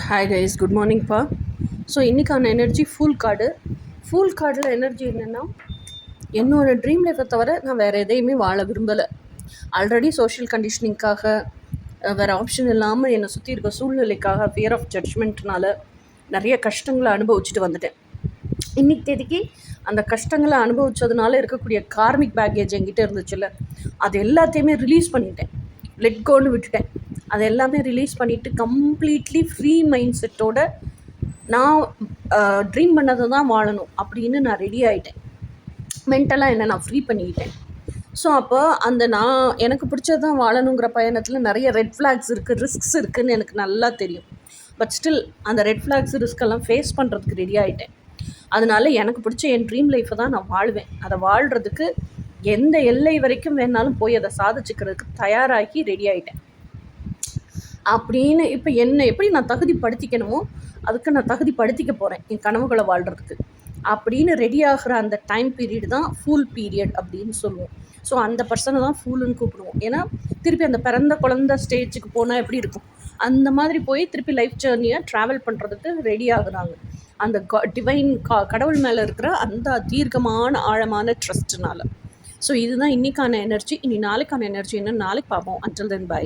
Hi guys, good மார்னிங்ப்பா. So இன்றைக்கான energy full கார்டில் எனர்ஜி என்னென்னா, என்னோடய ட்ரீம் லைஃப்பை தவிர நான் வேறு எதையுமே வாழ விரும்பலை. ஆல்ரெடி சோஷியல் கண்டிஷனிங்காக, வேறு ஆப்ஷன் இல்லாமல் என்னை சுற்றி இருக்க சூழ்நிலைக்காக, ஃபியர் ஆஃப் ஜட்ஜ்மெண்ட்னால நிறைய கஷ்டங்களை அனுபவிச்சுட்டு வந்துட்டேன். இன்றைக்கி தேதிக்கு அந்த கஷ்டங்களை அனுபவித்ததுனால இருக்கக்கூடிய கார்மிக் பேக்கேஜ் என்கிட்ட இருந்துச்சுல்ல, அது எல்லாத்தையுமே ரிலீஸ் பண்ணிட்டேன். லெட் கோன்னு விட்டுட்டேன். அது எல்லாமே ரிலீஸ் பண்ணிவிட்டு கம்ப்ளீட்லி ஃப்ரீ மைண்ட் செட்டோட நான் ட்ரீம் பண்ணதை தான் வாழணும் அப்படின்னு நான் ரெடி ஆகிட்டேன். மென்டலாக என்ன நான் ஃப்ரீ பண்ணிக்கிட்டேன். ஸோ அப்போ அந்த நான் எனக்கு பிடிச்சது தான் வாழணுங்கிற பயணத்தில் நிறைய ரெட் ஃப்ளாக்ஸ் இருக்குது, ரிஸ்க்ஸ் இருக்குதுன்னு எனக்கு நல்லா தெரியும். பட் ஸ்டில் அந்த ரெட் ஃப்ளாக்ஸ் ரிஸ்கெல்லாம் ஃபேஸ் பண்ணுறதுக்கு ரெடி ஆகிட்டேன். அதனால எனக்கு பிடிச்ச என் ட்ரீம் லைஃப்பை தான் நான் வாழ்வேன். அதை வாழ்கிறதுக்கு எந்த எல்லை வரைக்கும் வேணாலும் போய் அதை சாதிச்சுக்கிறதுக்கு தயாராகி ரெடி ஆகிட்டேன். அப்படின்னு இப்போ என்னை எப்படி நான் தகுதிப்படுத்திக்கணுமோ அதுக்கு நான் தகுதிப்படுத்திக்க போகிறேன் என் கனவுகளை வாழ்கிறதுக்கு அப்படின்னு ரெடி ஆகிற அந்த டைம் பீரியட் தான் ஃபூல் பீரியட் அப்படின்னு சொல்லுவோம். ஸோ அந்த பர்சனை தான் ஃபூலுன்னு கூப்பிடுவோம். ஏன்னா திருப்பி அந்த பிறந்த குழந்த ஸ்டேஜுக்கு போனால் எப்படி இருக்கும், அந்த மாதிரி போய் திருப்பி லைஃப் ஜேர்னியை ட்ராவல் பண்ணுறதுக்கு ரெடி ஆகுறாங்க. அந்த டிவைன் கடவுள் மேலே இருக்கிற அந்த தீர்க்கமான ஆழமான ட்ரஸ்ட்னால. ஸோ இதுதான் இன்றைக்கான எனர்ஜி. இனி நாளைக்கான எனர்ஜி என்னன்னு நாளைக்கு பார்ப்போம். Until then by.